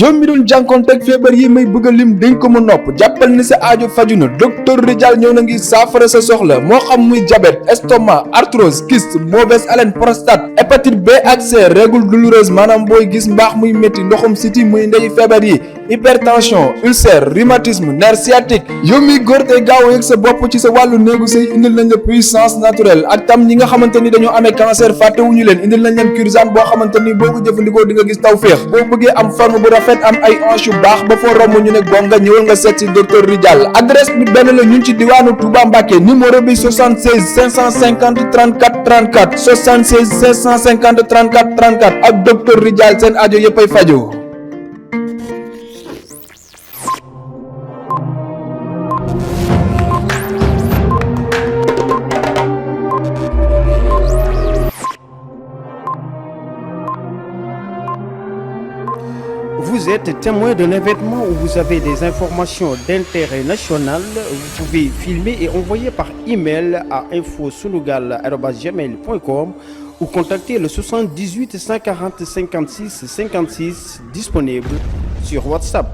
yow mi doon jànkoonteeg feebar yi may bëgg a lim dañ ko ma nopp jàppal ni sa aajo faju na docteur Rijal ñëw na ngi saafara sa soxla moo xam muy diabète estomac arthrose kyste mauvaise haleine prostate hépatite B ak C règle douloureuse maanaam booy gis mbaax muy métti ndoxum siti muy ndeyu feebar yi hypertension ulcère rhumatisme nerf sciatique yow mi góor te gaaw yëg sa bopp ci sa wàllu néegu sëy indil nañ la puissance naturelle ak tam ñi nga xamante ni dañoo amee cancer fàtte wuñu leen indil nañ leen Cursane boo xamante ni boo ko jëfandikoo di nga gis tawféex boo bëggee am forme bu rafet am ay hanche yu baax ba foo romb ñu ne gonga ñëwal nga seet si docteur Rijal adresse bi benn la ñu ci diwaanu Touba Mbacké numéro bi 76 550 34 34 76 550 34 34 ak docteur Rijal seen aajo yëppay faju. Vous êtes témoin d'un événement où vous avez des informations d'intérêt national, vous pouvez filmer et envoyer par email à infosunugal@gmail.com ou contacter le 78 140 56 56 disponible sur WhatsApp.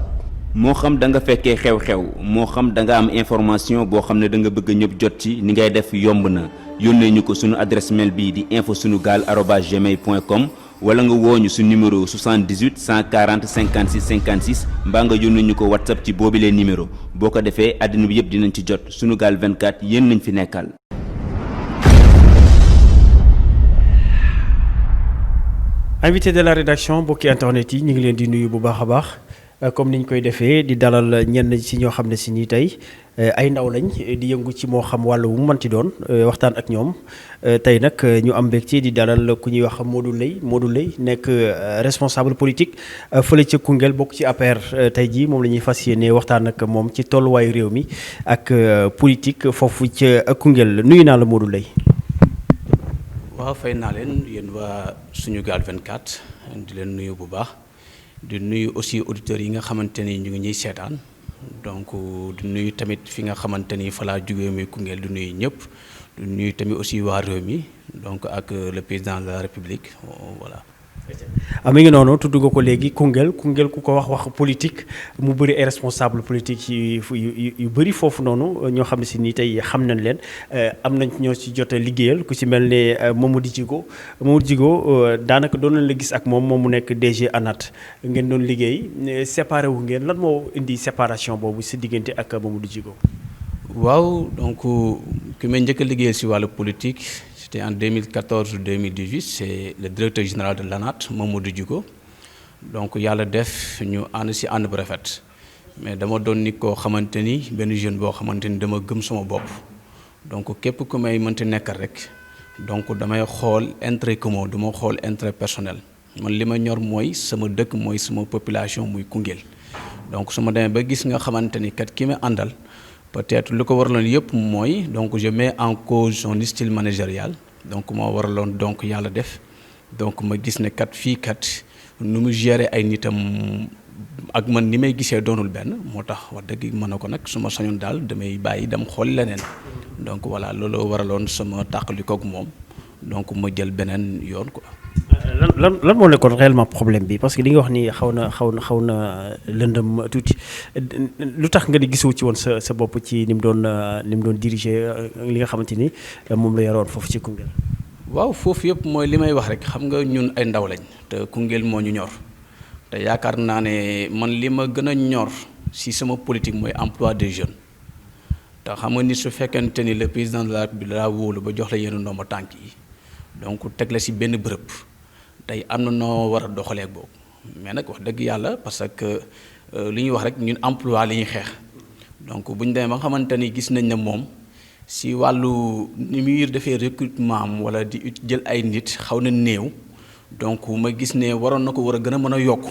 moo xam da nga fekkee xew-xew moo xam da nga am information boo xam ne da nga bëgg ñëpp jot ci ni ngay def yomb na yónnee ñu ko sunu adresse mail bii di infosunugal@gmail.com wala nga wooñu su numéro 78 140 56 56 mbaa nga yónnee ñu ko WhatsApp ci boobilee numéro boo ko defee àddina bi yëpp dinañ ci jot Sunugal 24 yéen nañ fi nekkal. Invité de la rédaction mbokki internet yi ñu ngi leen di nuyu bu baax a baax comme niñ koy defee di dalal ñenn ci ñoo xam ne si nii tey ay ndaw lañ di yëngu ci moo xam wàll wu mu mënti doon waxtaan ak ñoom tey nag ñu am mbégte di dalal ku ñuy wax Modou Leye nekk responsable politique fële ca Koungheul bokk ci APR tey jii moom la ñuy fas yéene waxtaan ak moom ci tolluwaayu réew mi ak politique foofu ca Koungheul nuyu naa la Modou Leye. waaw fay naa leen yéen waa Sunugal 24 di leen nuyu bu baax di nuyu aussi auditeurs yi nga xamante ni ñu ngi ñuy seetaan donc di nuyu tamit fi nga xamante ni fa laa jógee muy Koungheul di nuyu ñëpp di nuyu tamit aussi waa réew mi donc ak le président de la République voilà. mi ngi noonu tudd nga ko léegi Koungheul ku ko wax politique mu bëri ay responsable politique yu bëri foofu noonu ñoo xam ne si nii tey xam nañ leen am nañ ñoo ci jot a liggéeyal ku ci mel ne Mamadou Djigo daanaka doon nañ la gis ak moom mu nekk DG ANAT ngeen doon liggéey séparé wu ngeen lan moo indi séparation boobu si diggante ak Mamadou Djigo. waaw donc ki may njëkk a liggéeyal si wàllu politique. C'était en 2014-2018, c'est le directeur général de l'ANAT, Mamadou Djigo. Donc yàlla def ñu ànd si ànd bu rafet mais dama doon ni koo xamante ni benn jeune boo xamante ni dama gëm sama bopp donc képp ku may mënti nekkal rek donc damay xool intérêt commun du ma xool intérêt personnel man li ma ñor mooy sama dëkk mooy sama population muy Koungheul donc su ma demee ba gis nga xamante ni kat ki ma àndal peut-être lu ko waraloon yëpp mooy donc je mets en cause son style managérial donc moo waraloon donc yàlla def donc ma gis ne kat fii kat nu mu gérer ay nitam ak man ni may gisee doonul benn moo tax wax dëgg mën na ko nag su ma sañoon daal damay bàyyi dem xool leneen donc voilà loolu waraloon sama tàqalikoog moom donc ma jël beneen yoon quoi. lan moo nekkoon réellement problème bi parce que li nga wax ni xaw na lëndëm tuuti lu tax nga di gisoo ci woon sa bopp ci ni mu doon diriger li nga xamante ni moom la yoroon foofu ci Koungheul. waaw foofu yëpp mooy li may wax rek xam nga ñun ay ndaw lañ te Koungheul moo ñu ñor te yaakaar naa ne man li ma gën a ñor si sama politique mooy emploi des jeunes te xam nga ni su fekkente ni le président de la République daa wóolu ba jox la yenn ndomba tànk yi donc teg la si benn bërëb. tey am na noo war a doxalee boobu mais nag wax dëgg yàlla parce que li ñuy wax rek ñun emploi li ñuy xeex donc bu ñu demee ba nga xamante ni gis nañ ne moom si wàllu ni muy defee recrutement am wala di jël ay nit xaw na néew donc ma gis ne waroon na ko war a gën a mën a yokk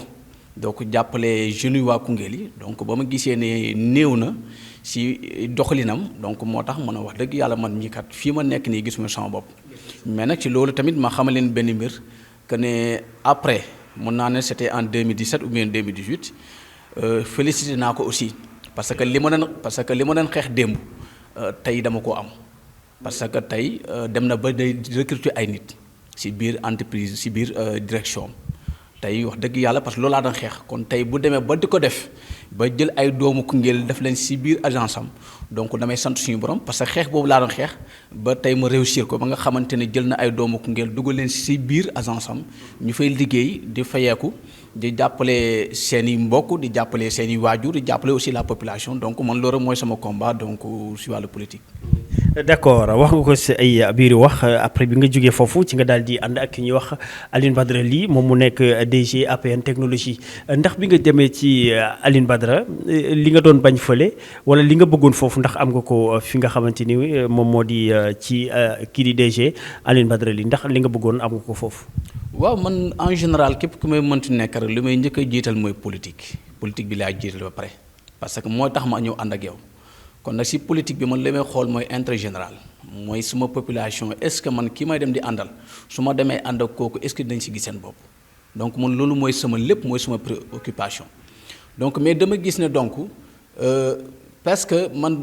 donc jàppale jeunes yi waa Koungheul yi donc ba ma gisee ne néew na si doxalinam donc moo tax mën a wax dëgg yàlla man ñi kat fii ma nekk nii gisuma sama bopp mais nag ci loolu tamit ma xamal leen benn mbir. que ne après mun naa ne c'était en 2017 ou bien 2018 félicité naa ko aussi parce que li ma doon xeex démb tey dama ko am parce que tey dem na ba day recruter ay nit ci biir entreprise ci biir direction tey wax dëgg yàlla parce que loolu laa doon xeex kon tey bu demee ba di ko def ba jël ay doomu Koungheul def leen si biir agence am donc damay sant suñu borom parce que xeex boobu laa doon xeex ba tey ma réussir ko ba nga xamante ne jël na ay doomu Koungheul dugal leen si biir agence am ñu fay liggéey di fayeeku di jàppale seen i mbokk di jàppale seen i waajur di jàppale aussi la population donc man loolu mooy sama combat donc si wàllu politique. d'accord wax nga ko si ay biir wax après bi nga jógee foofu ci nga daal di ànd ak ki ñuy wax Alioune Badara Ly moom mu nekk DG APN technologie ndax bi nga demee ci Alioune Badara li nga doon bañ fële wala li nga bëggoon foofu ndax am nga ko fi nga xamante ni moom moo di ci kii di DG Alioune Badara Ly ndax li nga bëggoon am nga ko foofu. waaw man en général képp ku may mënti nekk rek li may njëkk a jiital mooy politique bi laa jiital ba pare parce que moo tax ma ñëw ànd ak yow. kon nag si politique bi man li may xool mooy intérêt général mooy suma population est-ce que man kii may dem di àndal su ma demee ànd ak kooku est-ce que dañ si gis seen bopp donc man loolu mooy sama lépp mooy sama préoccupation donc mais dama gis ne donc parce que man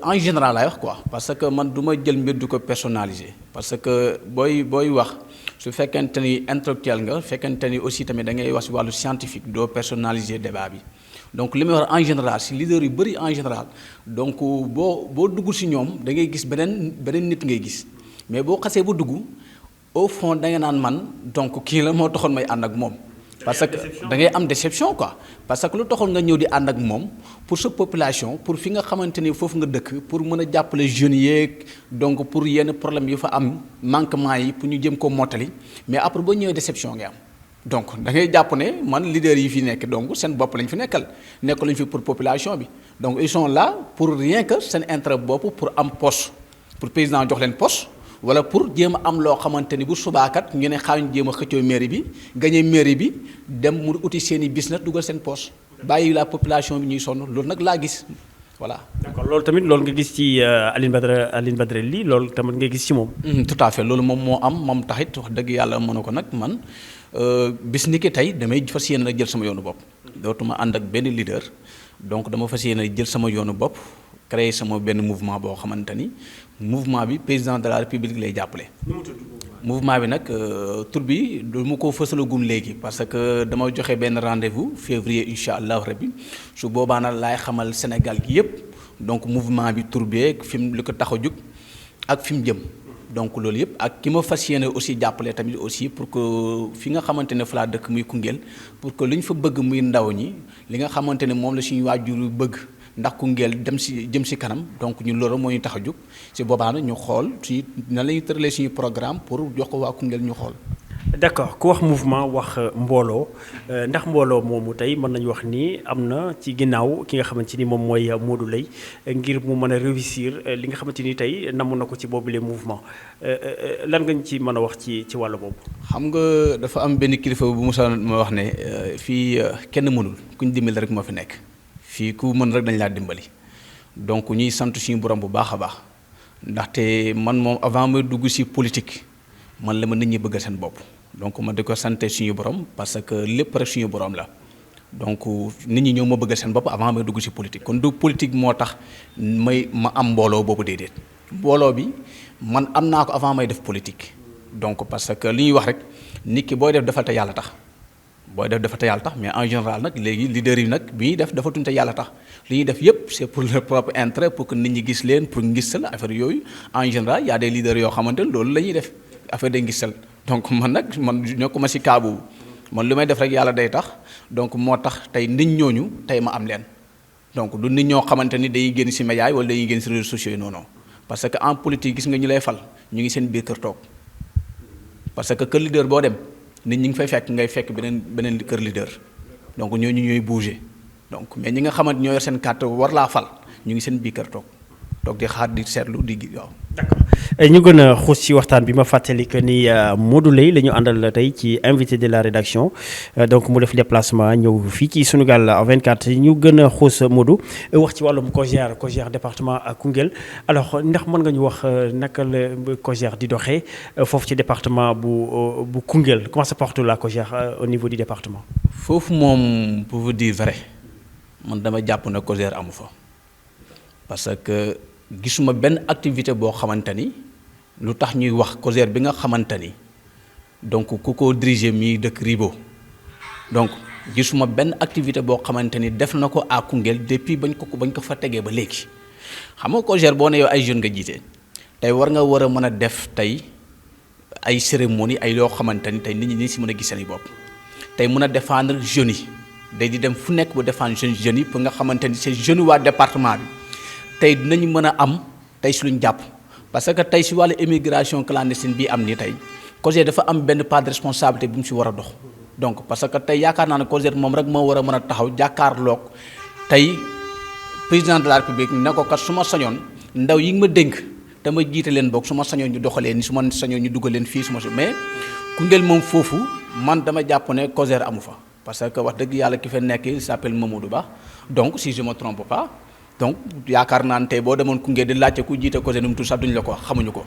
en général laay wax quoi parce que man du ma jël mbir du ko personnaliser parce que booy wax su fekkente ni intellectuel nga fekkente ni aussi tamit da ngay wax si wàllu scientifique doo personnaliser débat bi. donc li may wax en général si leader yu bëri en général donc boo dugg si ñoom da ngay gis beneen nit ngay gis mais boo xasee ba dugg au fond da nga naan man donc kii la moo taxoon may ànd ak moom. parce que da ngay am déception quoi parce que lu taxoon nga ñëw di ànd ak moom pour sa population pour fi nga xamante ni foofu nga dëkk pour mën a jàppale jeunes yeeg donc pour yenn problème yu fa am manquement yi pour ñu jëm ko mottali mais après boo ñëwee déception ngay am. donc da ngay jàpp ne man leader yi fi nekk donc seen bopp lañ fi nekkal nekkaluñ fi pour population bi donc ils sont là pour rien que seen intérêt bopp pour am poste pour président jox leen poste wala pour jéem a am loo xamante ni bu subaakat ñu ne xaaruñ jéem a xëccoo mairie bi gagné mairie bi dem mu uti seen i business dugal seen poste bàyyi la population bi ñuy sonn loolu nag laa gis voilà. d'accord loolu tamit loolu nga gis ci Alioune Badara Ly loolu tamit nga gis ci moom. tout à fait loolu moom moo am moom taxit wax dëgg yàlla mën na ko nag man. bis ni ki tey damay fas yéene jël sama yoonu bopp dootuma ànd ak benn leader donc dama fas yéene jël sama yoonu bopp créer sama benn mouvement boo xamante ni mouvement bi président de la république lay jàppale. mouvement bi nag tur bi du ma ko fësalagum léegi parce que dama joxe benn rendez-vous février incha allah rabbi su boobaa nag laay xamal Sénégal gi yépp donc mouvement bi tur beeg fi mu li ko tax a jug ak fi mu jëm. donc loolu yëpp ak ki ma fas yéene aussi jàppale tamit aussi pour que fi nga xamante ne fa laa dëkk muy Koungheul pour que li ñu fa bëgg muy ndaw ñi li nga xamante ne moom la suñu waajur bëgg ndax Koungheul jëm si kanam donc ñun loolu moo ñu tax a jóg si boobaa nag ñu xool si nan la ñuy tëralee suñu programme pour jox ko waa Koungheul ñu xool. d'accord ku wax mouvement wax mbooloo ndax mbooloo moomu tey mën nañu wax ni am na ci ginnaaw ki nga xamante ni moom mooy Modou Leye ngir mu mën a réussir li nga xamante ni tey namm na ko ci boobule mouvement lan nga ñu ci mën a wax ci wàll boobu. xam nga dafa am benn kilifa bu Moussa ma wax ne fii kenn mënul kuñ dimbali rek moo fi nekk fii ku mën rek dañ laa dimbali donc ñuy sant suñu borom bu baax a baax ndaxte man moom avant may dugg si politique man la ma nit ñi bëggal seen bopp. donc ma di ko sante suñu borom parce que lépp rek suñu borom la donc nit ñi ñoo ma bëggal seen bopp avant may dugg ci politique kon du politique moo tax ma am mbooloo boobu déedéet mbooloo bi man am naa ko avant may def politique donc parce que li ñuy wax rek nit ki booy def defal te yàlla tax mais en général nag léegi leader yi nag bi ñuy def defatuñ te yàlla tax li ñuy def yépp c'est pour leur propre intérêt pour que nit ñi gis leen pour ngistal affaire yooyu en général y a des leaders yoo xamante ne loolu la ñuy def affaire de ngistal donc man nekkuma ci kaabu man lu may def rek yàlla day tax donc moo tax tey nit ñooñu tey ma am leen donc du nit ñoo xamante ni dañuy génn ci médias yi wala dañuy génn ci réseaux sociaux yi non parce que en politique gis nga ñu lay fal ñu ngi seen biir kër toog parce que kër leader boo dem nit ñi ngi fay fekk ngay fekk beneen kër leader donc ñooñu ñooy bouger donc mais ñi nga xamante ñoo yor seen carte war laa fal ñu ngi seen biir kër toog di xaar di seetlu di waaw. d'accord ñu gën a xuus ci waxtaan bi ma fàttali que ni Modou Leye la ñu àndal tey ci invité de la rédaction donc mu def déplacement ñëw fii ci Sunugal 24 ñu gën a xuus Modou wax ci wàllum COJER département Koungheul alors ndax mën nga ñu wax naka la COJER di doxee foofu ci département bu Koungheul comment se porte la COJER au niveau du département. foofu moom pour vous dire vrai man dama jàpp na COJER amu fa parce que. gisuma benn activité boo xamante ni lu tax ñuy wax COJER bi nga xamante ni donc ku ko diriger mi dëkk Ribo donc gisuma benn activité boo xamante ni def na ko à Koungheul depuis bañ ko fa tegee ba léegi xam nga COJER boo ne yow ay jeunes nga jiite tey war a mën a def tey ay cérémonie ay yoo xamante ni tey nit ñi si mën a gis seen bopp tey mën a défendre jeunes yi day di dem fu nekk bu défendre jeunes yi pour nga xamante ni c'est jeunes waa département bi tey dinañu mën a am tey si luñ jàpp parce que tey si wàllu immigration clandestine bi am ni tey COJER dafa am benn part de responsabilité bu mu si war a dox donc parce que tey yaakaar naa ne COJER moom rek moo war a mën a taxaw jàkkaarloog tey président de la république ne ko kat su ma sañoon ndaw yi nga ma dénk te ma jiite leen boog su ma sañoon ñu doxalee ni su ma sañoon ñu dugal leen fii su ma mais Koungheul moom foofu man dama jàpp ne COJER amu fa parce que wax dëgg yàlla ki fa nekk il s'appelle Mamadou Ba donc si je me trompe pas donc yaakaar naa ne tey boo demoon Koungheul di laajte ku jiite COJER nu mu tudd sax duñu la ko wax xamuñu ko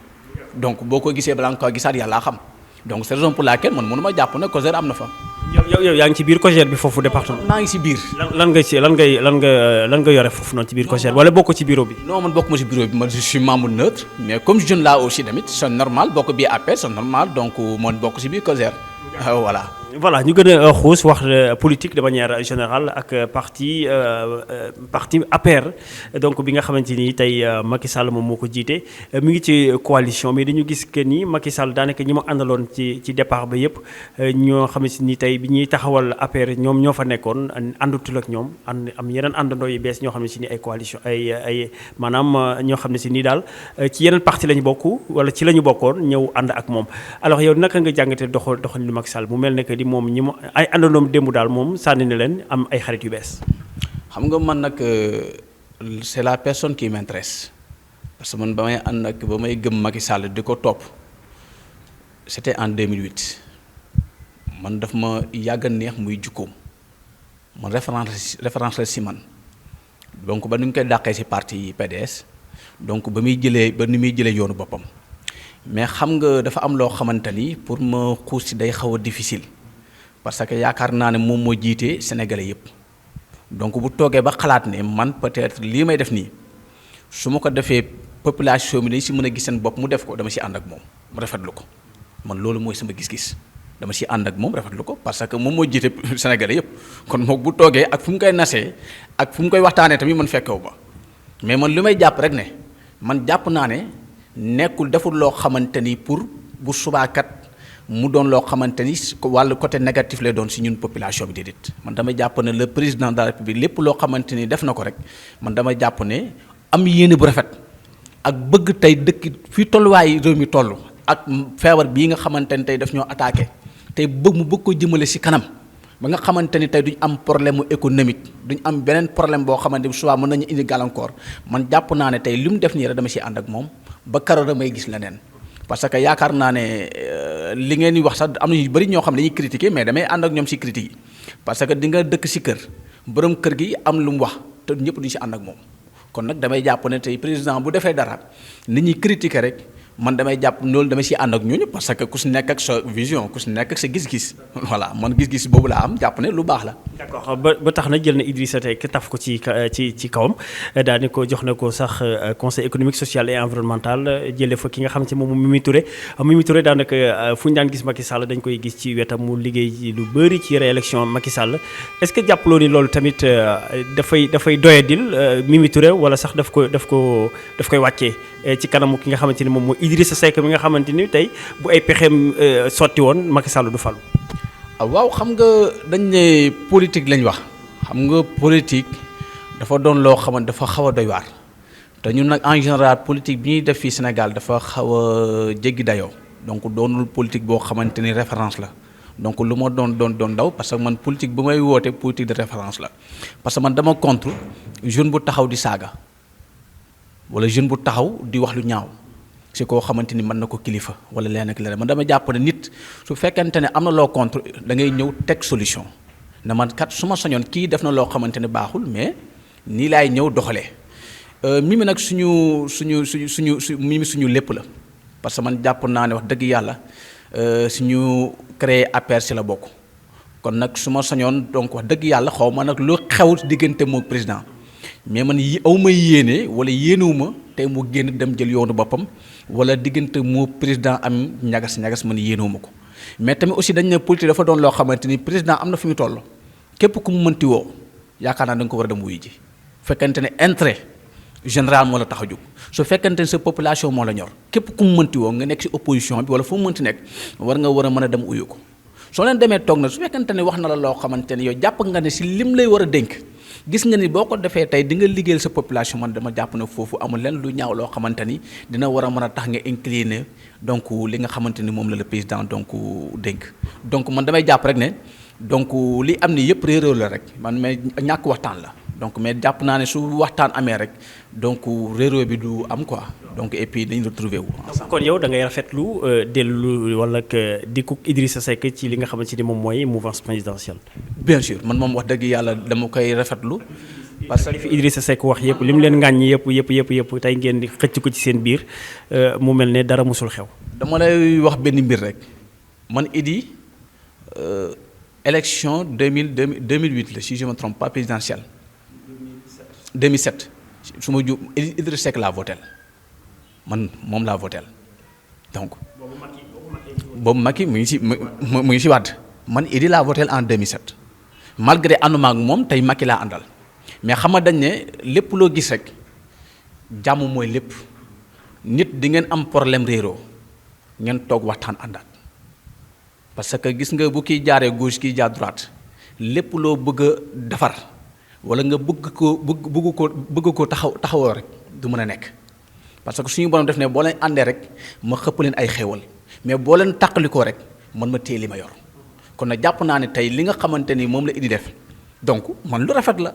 donc boo ko gisee balaa nga ko gisaat yàlla xam donc c'est raison pour laquelle man mënuma jàpp ne COJER am na fa. yow yaa ngi ci biir COJER bi foofu département. maa ngi si biir. lan nga yore foofu noonu ci biir COJER wala bokk ci bureau bi. non man bokk ma si bureau bi man je suis membre neutre mais comme jeune là aussi tamit c'est normal bokk bi APR c'est normal donc man bokk si biir COJER voilà. ñu gën a xuus wax politique de manière générale ak parti APR donc bi nga xamante ni tey Macky Sall moom moo ko jiite mi ngi ci coalition mais dañu gis que ni Macky Sall daanaka ñi ma àndaloon ci départ ba yëpp ñoo xamante ni tey bi ñuy taxawal APR ñoom ñoo fa nekkoon àndutul ak ñoom am yeneen àndandoo yu bees ñoo xam ne si ni ay coalition ay maanaam ñoo xam ne si nii daal ci yeneen parti la ñu bokk wala ci la ñu bokkoon ñëw ànd ak moom alors yow naka nga jàngatee doxalinu Macky Sall mu mel ne que di moom ñi ma ay àndandoom démb daal moom sànni na leen am ay xarit yu bees. xam nga man nag c'est la personne qui m'intéresse parce que man ba may gëm Macky Sall di ko topp c'était en 2008 man daf ma yàgg a neex muy jukkoom man référence la si man donc ba nu ñu koy dàqee si parti PDS donc ba ni muy jëlee yoonu boppam mais xam nga dafa am loo xamante ni pour ma xuus si day xaw a difficile. parce que yaakaar naa ne moom moo jiite sénégalais yëpp donc bu toogee ba xalaat ne man peut-être lii may def nii su ma ko defee population bi dañ si mën a gis seen bopp mu def ko dama si ànd ak moom mu rafetlu ko man loolu mooy sama gis-gis dama si ànd ak moom rafetlu ko parce que moom moo jiite sénégalais yëpp kon moom bu toogee ak fu mu koy nasee ak fu mu koy waxtaanee tamit man fekkewu ba mais man li may jàpp rek ne man jàpp naa ne nekkul deful loo xamante ni pour bu subaakat mu doon loo xamante ni wàllu côté négatif lay doon si ñun population bi déedéet man dama jàpp ne le président de la république lépp loo xamante ni def na ko rek man dama jàpp ne am yéene bu rafet ak bëgg tey dëkk fii tolluwaay réew mi toll ak feebar bii nga xamante ni tey daf ñoo attaqué tey mu bëgg ko jëmale si kanam ba nga xamante ni tey duñ am problème mu économique duñ am beneen problème boo xamante ni soit mën nañu indi gàllankoor man jàpp naa ne tey li mu def nii rek dama si ànd ak moom ba karo damay gis leneen parce que yaakaar naa ne li ngeen di wax sax am na yu bëri ñoo xam ne dañuy critiquer mais damay ànd ak ñoom si critique yi parce que di nga dëkk si kër borom kër gi am lu mu wax te ñëpp duñu si ànd ak moom kon nag damay jàpp ne tey président bu defee dara nit ñi critiquer rek man damay jàpp loolu dama si ànd ak ñooñu parce que ku si nekk ak sa vision ku si nekk ak sa gis-gis voilà man gis-gis boobu laa am jàpp ne lu baax la. d'accord ba tax na jël na Idrissa Seck taf ko ci kawam daani ko jox na ko sax conseil économique social et environnemental jëlee fa ki nga xam ci moom Mimi Touré daanaka fu ñu daan gis Macky Sall dañ koy gis ci wetam mu liggéey lu bëri ci réélection Macky Sall est-ce que jàppaloo ni loolu tamit dafay doyadil Mimi Touré wala sax daf koy wàccee ci kanamu ki nga xamante ni moom mooy Idrissa Seck mi nga xamante ni tey bu ay pexeem sotti woon Macky Sall du falu. waaw xam nga dañ ne politique lañ wax xam nga politique dafa doon loo xamante dafa xaw a doy waar te ñun nag en général politique bi ñuy def fii Sénégal dafa xaw a jéggi dayoo donc doonul politique boo xamante ni référence la donc lu ma doon daw parce que man politique bu may woote politique de référence la parce que man dama contre jeune bu taxaw di saaga wala jeune bu taxaw di wax lu ñaaw. si koo xamante ni mën na ko kilifa wala leen ak leneen man dama jàpp ne nit su fekkente ne am na loo contre da ngay ñëw teg solution ne man kat su ma sañoon kii def na loo xamante ne baaxul mais nii laay ñëw doxalee Mimi nag suñu lépp la parce que man jàpp naa ne wax dëgg yàlla suñu créé APR si la bokk kon nag su ma sañoon donc wax dëgg yàlla xaw ma nag lu xew diggante moom président mais man aw ma yéene wala yéenewuma tey mu génn dem jël yoonu boppam wala diggante moo président am ñagas man yéenewuma ko mais tamit aussi dañ ne politique dafa doon loo xamante ni président am na fi mu toll képp ku mu mënti woo yaakaar naa da nga ko war a dem wuyu ji fekkente ne intérêt général moo la tax a jóg su fekkente ne sa population moo la ñor képp ku mu mënti woo nga nekk ci opposition bi wala fu mu mënti nekk war nga war a mën a dem uyu ko soo leen demee toog na su fekkente ne wax na la loo xamante ne yow jàpp nga ne ci lim lay war a dénk gis nga ni boo ko defee tey di nga liggéeyal sa population man dama jàpp ne foofu amul leen lu ñaaw loo xamante ni dina war a mën a tax nga incliner donc li nga xamante ni moom la le président donc dénk donc man damay jàpp rek ne donc li am ni yëpp réeróo la rek man mais ñàkk waxtaan la donc mais jàpp naa ne su waxtaan amee rek donc réeróo bi du am quoi donc et puis dañu retrouver wu ensemble. kon yow da ngay rafetlu dellu wala dikku Idrissa Seck ci li nga xamante ni moom mooy mouvance présidentielle. bien sûr man moom wax dëgg yàlla dama koy rafetlu. parce que li fi Idrissa Seck wax yëpp li mu leen ŋàññi yëpp tey ngeen di xëcc ko ci seen biir mu mel ne dara musul xew. dama lay wax benn mbir rek man Idi élection 2008 la si je me trompe pas présidentielle 2007 su ma ju Idrissa Seck laa votel man moom laa votel donc boobu Macky mu ngi si Wade man Idi laa votel en 2007 malgré ànduma ak moom tey Macky laa àndal mais xam nga dañ ne lépp loo gis rek jàmm mooy lépp nit di ngeen am problème réeroo ngeen toog waxtaan àndaat parce que gis nga bu kiy jaaree gauche kiy jaar droite lépp loo bëgg a defar wala nga bëgg ko taxawoo rek du mën a nekk parce que suñu borom def ne boo leen àndee rek ma xëpp leen ay xéewal mais boo leen tàqalikoo rek man ma téye li ma yor kon nag jàpp naa ne tey li nga xamante ni moom la Idi def donc man lu rafet la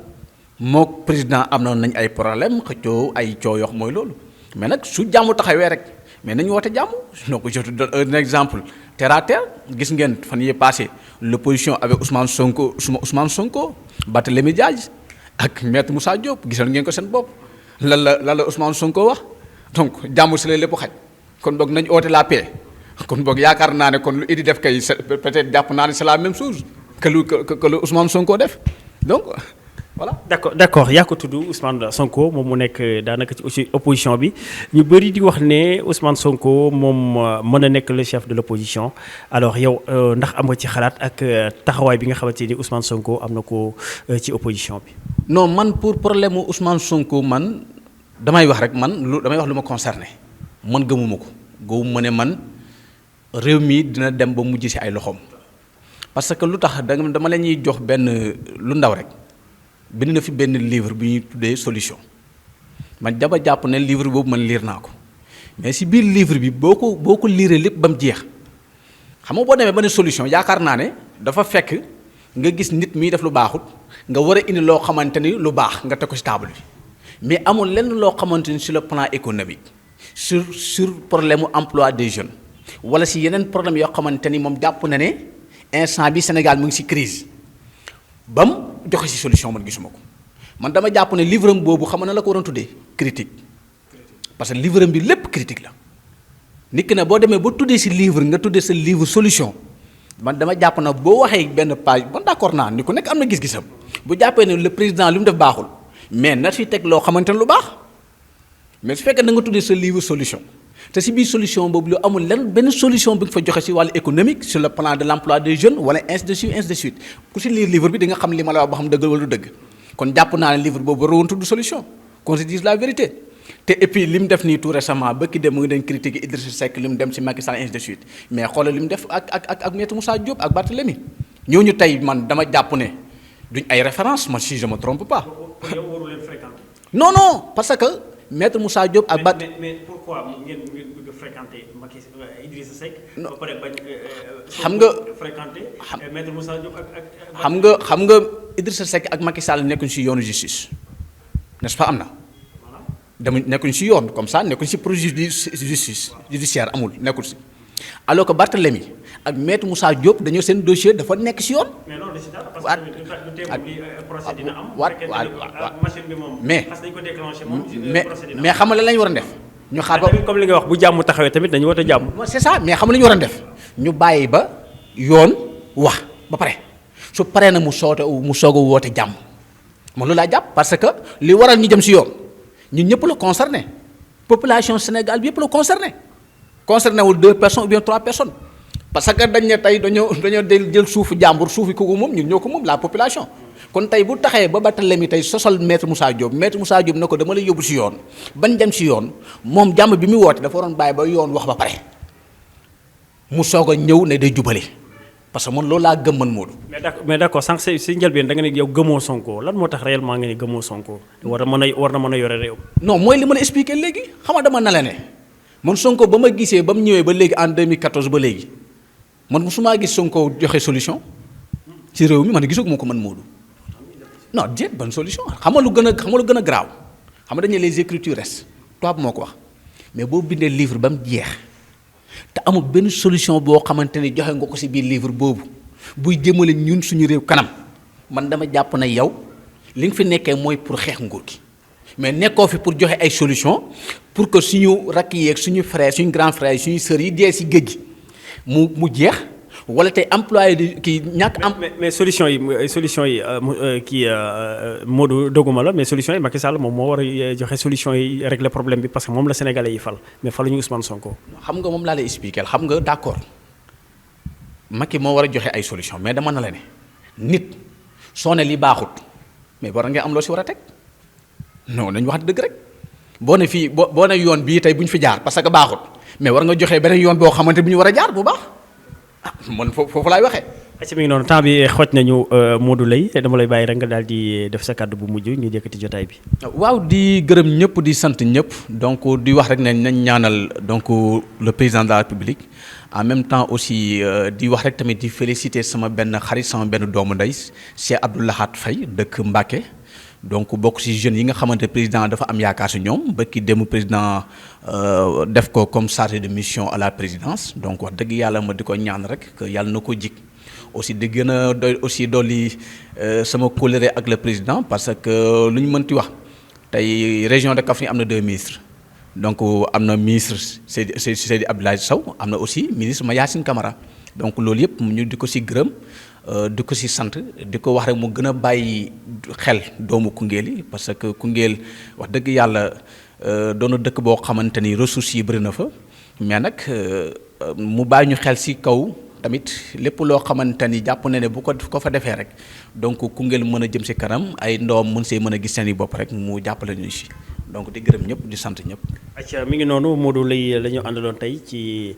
mook président am na nañ ay problème xëccoo ay coow yox mooy loolu mais nag su jàmm taxawee rek mais nañu woote jàmm donc je te donne un exemple terre à terre gis ngeen fan yii passé l'opposition avec Ousmane Sonko Barthélémy Dias ak maître Moussa Diop gisoon ngeen ko seen bopp lan la Ousmane Sonko wax donc jàmm si la lépp xaj kon boog nañ oote la paix kon boog yaakaar naa ne kon lu Idi def kay peut-être jàpp naa ne c'est la même chose que lu Ousmane Sonko def donc voilà. d'accord yaa ko tudd Ousmane Sonko moom mu nekk daanaka ci aussi opposition bi ñu bëri di wax ne Ousmane Sonko moom mën a nekk le chef de l'opposition alors yow ndax am nga ci xalaat ak taxawaay bi nga xamante ni Ousmane Sonko am na ko ci opposition bi. non man pour problème mu Ousmane Sonko man damay wax rek damay wax lu ma concerné man gëmuma ne man réew mi dina dem ba mujj ci ay loxoom parce que lu tax dama la ñuy jox benn lu ndaw rek. bind na fi benn livre bi ñuy tuddee solution man dama jàpp ne livre boobu man liir naa ko mais si biir livre bi boo ko liiree lépp ba mu jeex xam nga boo demee ba ne solution yaakaar naa ne dafa fekk nga gis nit miy def lu baaxut nga war a indi loo xamante ni lu baax nga teg ko si table bi mais amul lenn loo xamante ni sur le plan économique sur problème mu emploi des jeunes wala si yeneen problème yoo xamante ni moom jàpp na ne instant bi Sénégal mu ngi si crise bam joxe ci solution man gisuma ko man dama jàpp ne livre am boobu xam na la ko waroon tuddee critique parce que livre am bi lépp critique la nit ki ne boo demee ba tuddee ci livre nga tuddee sa livre solution man dama jàpp na boo waxee benn page man d'accord naa ni ku nekk am na gis-gisam bu jàppee ne le président li mu def baaxul mais na fi teg loo xamante ne lu baax mais su fekkee da nga tuddee sa livre solution te ci biir solution boobu lu amul lenn benn solution bi nga fa joxe ci wàllu économique sur le plan de l'emploi des jeunes wala ainsi de suite ku ci lire livre bi di nga xam li ma la wax ba xam dëgg wala du dëgg kon jàpp naa ne livre boobu waroon tudd solution qu'on se dise la vérité te et puis li mu def nii tout récemment ba ki dem mu ngi doon critiquer Idrissa Seck li mu dem ci Macky Sall ainsi de suite mais xoolal li mu def ak maître Moussa Diop ak Barthélémy ñooñu tey man dama jàpp ne duñ ay référence man si je me trompe pas. yow waru leen fréquenter. non parce que maître Moussa Diop ak mais pourquoi ngeen bëgg a fréquenter Macky Idrissa Seck. non ba pare bañ. xam nga fréquenter maître Moussa Diop ak. xam nga Idrissa Seck ak Macky Sall nekkuñ ci yoonu justice n'est-ce pas am na. dama nekkuñ ci yoon comme ça nekkuñ ci procédure judiciaire amul nekkul ci alors que Barthélémy ak maître Moussa Diop dañoo seen dossier dafa nekk ci yoon. mais loolu ci dara parce que lu teewul li procès dina am. machine bi moom. mais parce que dañu ko déclenché moom. procès dina am mais xam nga lan lañu war a def. ñu xaar ba comme li nga wax bu jàmm taxawee tamit dañu woote jàmm. c'est ça mais xam nga li ñu war a def ñu bàyyi ba yoon wax ba pare su paree na mu soog a woote jàmm man loolu laa jàpp parce que li waral ñu jëm ci yoon ñun ñëpp la concerné population Sénégal bi yëpp la concerné wul 2 personnes ou bien 3 personnes parce que dañ ne tey dañoo jël suufu jàmbur suufi ku ko moom ñun ñoo ko moom la population. kon tey bu taxee ba Barthélemy tey sosal maître Moussa Diop na ko dama lay yóbbu si yoon bañ dem si yoon moom jàmm bi muy woote dafa waroon bàyyi ba yoon wax ba pare mu soog a ñëw ne day jubale parce que man loolu laa gëm man Modou. mais d'accord sànq si njëlbeen da nga ne yow gëmoo Sonko lan moo tax réellement nga ne gëmoo Sonko war na mën a yore réew. non mooy li ma la expliqué léegi xam nga dama na la ne man Sonko ba ma gisee ba mu ñëwee ba léegi en 2014 ba léegi man mosuma gis Sonko joxe solution ci réew mi man gisuma ko man Modou. non déet ban solution xam nga lu gën a graaw xam nga dañu les écritures restent tubaab moo ko wax mais boo bindee livre ba mu jeex te amul benn solution boo xamante ni joxe nga ko si biir livre boobu buy jëmale ñun suñu réew kanam man dama jàpp na yow li nga fi nekkee mooy pour xeex nguur gi mais nekkoo fi pour joxe ay solution pour que suñu rakk yeeg suñu frère suñu grand frère suñu sœur yi dee si géej gi mu jeex. wala tey employé di kii ñàkk am. mais solution yi kii Modou doguma la mais solution yi Macky Sall moom moo war a joxe solution yi régler problème bi parce que moom la Sénégalais yi fal mais faluñu Ousmane Sonko. xam nga moom laa lay expliquer xam nga d'accord Macky moo war a joxe ay solution mais dama na la ne nit soo ne li baaxut mais war nga am loo si war a teg non nañu wax dëgg rek boo ne fii boo ne yoon bii tey bu ñu fi jaar parce que baaxut mais war nga joxe beneen yoon boo xamante bu ñu war a jaar bu baax. man foofu laay waxee. ci mi ngi noonu temps bi xooj nañu Modou Leye dama lay bàyyi rek nga daal di def sa kàddu bu mujj ñu jëkkati jotaay bi. waaw di gërëm ñëpp di sant ñëpp donc di wax rek ne nañ ñaanal donc le président de la République en même temps aussi di wax rek tamit di féliciter sama benn xarit sama benn doomu ndey Cheikh Abdou Lahad Faye dëkk Mbacké donc bokk ci jeunes yi nga xamante président dafa am yaakaar ci ñoom ba ki dem président def ko comme chargé de mission à la présidence donc wax dëgg yàlla ma di ko ñaan rek que yàlla na ko jig aussi di gën a doy aussi dolli sama colère ak le président parce que lu ñu mënti wax tey région de Kaffrine am na 2 ministres donc am na ministre Seydi Abdoulaye Sow am na aussi ministre Mayacine Camara donc loolu yëpp ñu di ko ci gërëm di ko ci sant di ko wax rek mu gën a bàyyi xel doomu Koungheul yi parce que Koungheul wax dëgg yàlla doon na dëkk boo xamante ni ressources yi bëri na fa mais nag mu bàyyi ñu xel ci kaw tamit lépp loo xamante ni jàpp na ne bu ko fa defee rek donc Koungheul mën a jëm ci kanam ay ndoom mën see mën a gis seen i bopp rek mu jàppale ñu ci donc di gërëm ñëpp di sant ñëpp. acca mi ngi noonu Modou Leye la ñu àndaloon tey ci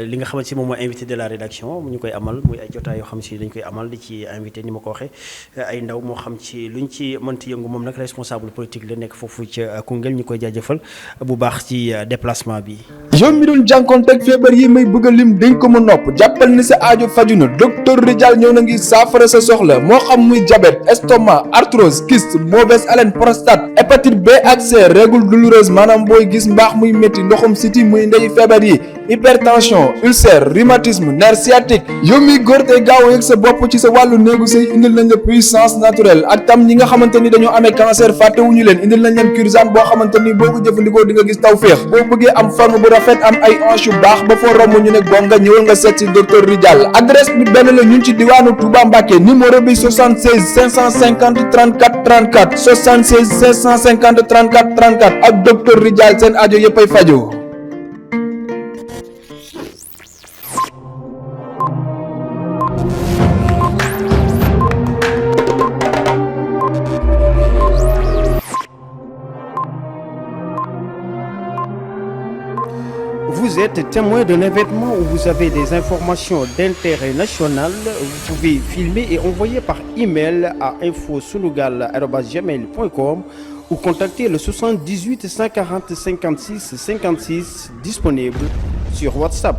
li nga xamante si moom mooy invité de la rédaction ñu koy amal muy ay jotaay yoo xam si dañ koy amal di ci invité ni ma ko waxee ay ndaw moo xam ci luñ ci mënti yëngu moom nag responsable politique la nekk foofu ca Koungheul ñu koy jaajëfal bu baax ci déplacement bi. yow mi doon jànkoonteeg feebar yi may bëgg a lim dañ ko ma nopp jàppal ni sa aajo faju na docteur Rijal ñëw na ngi saafara sa soxla moo xam muy diabète estomac arthrose kyste mauvaise haleine prostate hépatite B ak C règle douloureuse maanaam booy gis mbaax muy métti ndoxum siti muy ndey feebar yi hypertension ulcère rhumatisme nerf sciatique yow mi góor te gaaw yëg sa bopp ci sa wàllu néegu sëy indil nañ la puissance naturelle ak tam ñi nga xamante ni dañoo amee cancer fàttewuñu leen indil nañ leen Cursane boo xamante ni boo ko jëfandikoo di nga gis tawféex boo bëggee am forme bu rafet am ay hanche yu baax ba foo romb ñu ne gonga ñëwal nga seet si docteur Rijal adresse bi benn la ñun ci diwaanu Touba Mbacké numéro bi 76 550 34 34 76 550 34 34 ak docteur Rijal seen aajo yëppay faju. Vous êtes témoin d'un événement où vous avez des informations d'intérêt national, vous pouvez filmer et envoyer par email à info-sunugal@gmail.com ou contacter le 78 140 56 56 disponible sur WhatsApp.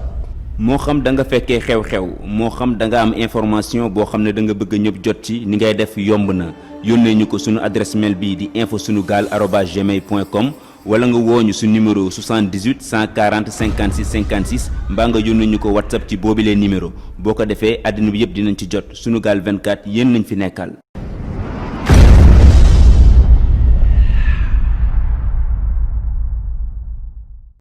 moo xam da nga fekkee xew-xew moo xam da nga am information boo xam ne da nga bëgg ñëpp jot ci ni ngay def yomb na yónnee ñu ko sunu adresse mail bii di info-sunugal@gmail.com wala nga wooñu su numéro 78 140 56 56 mbaa nga yónnee ñu ko WhatsApp ci boobilee numéro boo ko defee àddina bi yëpp dinañ ci jot Sunugal 24 yéen nañ fi nekkal.